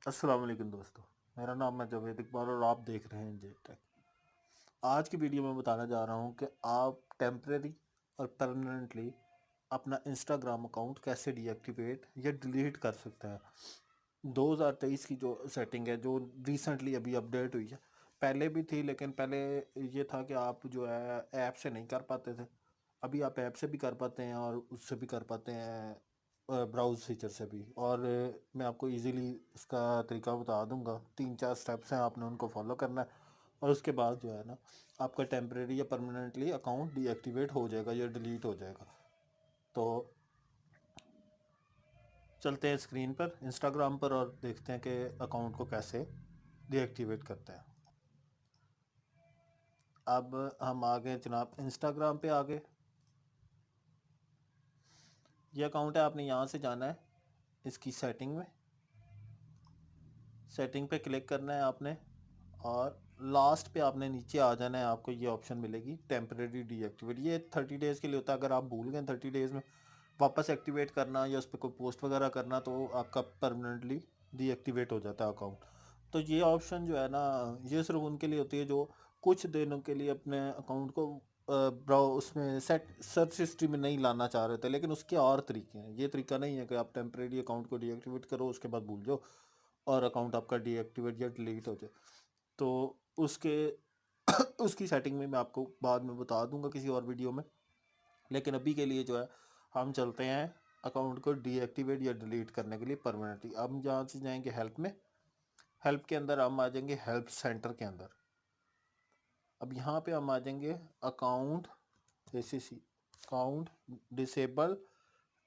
अस्सलाम वालेकुम दोस्तों। मेरा नाम है जावेद इकबाल और आप देख रहे हैं जे टेक। आज की वीडियो में बताने जा रहा हूं कि आप टेम्परेरी और परमानेंटली अपना इंस्टाग्राम अकाउंट कैसे डीएक्टिवेट या डिलीट कर सकते हैं। 2023 की जो सेटिंग है, जो रिसेंटली अभी अपडेट हुई है, पहले भी थी लेकिन पहले ये था कि आप जो है ऐप से नहीं कर पाते थे। अभी आप ऐप से भी कर पाते हैं और उससे भी कर पाते हैं, ब्राउज़ फीचर से भी। और मैं आपको इजीली इसका तरीका बता दूंगा। 3-4 स्टेप्स हैं, आपने उनको फॉलो करना है और उसके बाद जो है ना, आपका टेम्परेरी या परमानेंटली अकाउंट डीएक्टिवेट हो जाएगा या डिलीट हो जाएगा। तो चलते हैं स्क्रीन पर, इंस्टाग्राम पर, और देखते हैं कि अकाउंट को कैसे डीएक्टिवेट करते हैं। अब हम आ गए जनाब, इंस्टाग्राम पे आ गए। ये अकाउंट है, आपने यहाँ से जाना है इसकी सेटिंग में। सेटिंग पे क्लिक करना है आपने और लास्ट पे आपने नीचे आ जाना है। आपको ये ऑप्शन मिलेगी टेम्परेरी डीएक्टिवेट। ये 30 डेज़ के लिए होता है। अगर आप भूल गए 30 डेज़ में वापस एक्टिवेट करना या उस पर कोई पोस्ट वगैरह करना, तो आपका परमानेंटली डीएक्टिवेट हो जाता है अकाउंट। तो ये ऑप्शन जो है ना, ये सिर्फ उनके लिए होती है जो कुछ दिनों के लिए अपने अकाउंट को ब्राउ उसमें सेट सर्च हिस्ट्री में नहीं लाना चाह रहे थे। लेकिन उसके और तरीके हैं। ये तरीका नहीं है कि आप टेम्परेरी अकाउंट को डीएक्टिवेट करो उसके बाद भूल जाओ और अकाउंट आपका डीएक्टिवेट या डिलीट हो जाए। तो उसके उसकी सेटिंग में मैं आपको बाद में बता दूंगा किसी और वीडियो में। लेकिन अभी के लिए जो है, हम चलते हैं अकाउंट को डीएक्टिवेट या डिलीट करने के लिए परमानेंटली। अब हम जहाँ से जाएंगे हेल्प में, हेल्प के अंदर हम आ जाएंगे हेल्प सेंटर के अंदर। अब यहाँ पे हम आ जाएंगे account ACC, account disable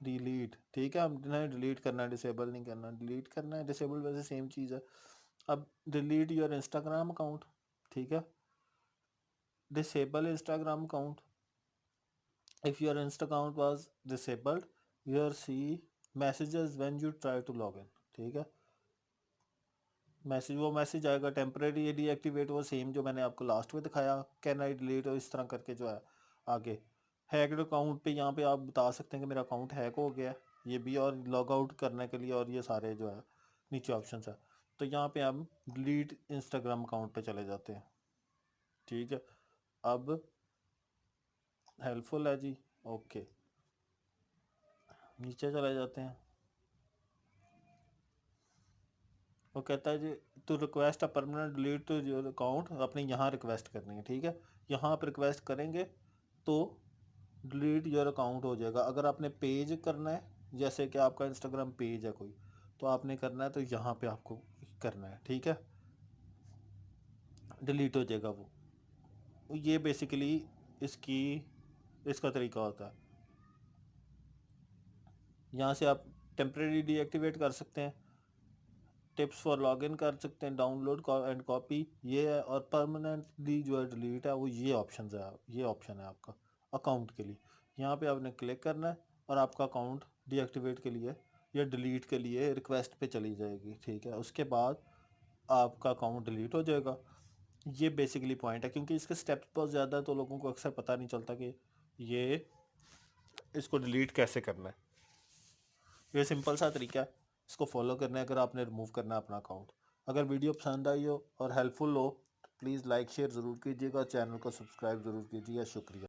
delete. ठीक है, हमने डिलीट करना है, डिसेबल नहीं करना। डिलीट करना है, डिसेबल वैसे सेम चीज़ है। अब डिलीट योर इंस्टाग्राम अकाउंट। ठीक है, disable Instagram account. If your Insta account was disabled, you're see messages when you try to log in. ठीक है, वो मैसेज आएगा टेम्परेरी डीएक्टिवेट, वो सेम जो मैंने आपको लास्ट में दिखाया, कैन आई डिलीट, और इस तरह करके जो है आगे हैक्ड अकाउंट पे यहाँ पे आप बता सकते हैं कि मेरा अकाउंट हैक हो गया है, ये भी। और लॉग आउट करने के लिए और ये सारे जो है नीचे ऑप्शन है। तो यहाँ पे हम डिलीट इंस्टाग्राम अकाउंट पे चले जाते हैं। ठीक है, अब हेल्पफुल है जी, ओके, नीचे चले जाते हैं। वो कहता है जी to request a permanent delete to your account, अपने यहाँ रिक्वेस्ट करनी है। ठीक है, यहाँ आप रिक्वेस्ट करेंगे तो डिलीट योर अकाउंट हो जाएगा। अगर आपने पेज करना है, जैसे कि आपका इंस्टाग्राम पेज है कोई, तो आपने करना है तो यहाँ पे आपको करना है। ठीक है, डिलीट हो जाएगा वो। ये बेसिकली इसकी इसका तरीका होता है। यहाँ से आप टेम्परेरी डीएक्टिवेट कर सकते हैं, टिप्स फॉर लॉगिन कर सकते हैं, डाउनलोड एंड कॉपी ये है, और परमानेंटली जो है डिलीट है वो ये ऑप्शन है। ये ऑप्शन है आपका अकाउंट के लिए। यहाँ पे आपने क्लिक करना है और आपका अकाउंट डीएक्टिवेट के लिए या डिलीट के लिए रिक्वेस्ट पे चली जाएगी। ठीक है, उसके बाद आपका अकाउंट डिलीट हो जाएगा। ये बेसिकली पॉइंट है, क्योंकि इसके स्टेप्स बहुत ज़्यादा है तो लोगों को अक्सर पता नहीं चलता कि ये इसको डिलीट कैसे करना है। ये सिंपल सा तरीका है, इसको फॉलो करना है अगर आपने रिमूव करना है अपना अकाउंट। अगर वीडियो पसंद आई हो और हेल्पफुल हो तो प्लीज़ लाइक शेयर ज़रूर कीजिएगा, चैनल को सब्सक्राइब ज़रूर कीजिएगा। शुक्रिया।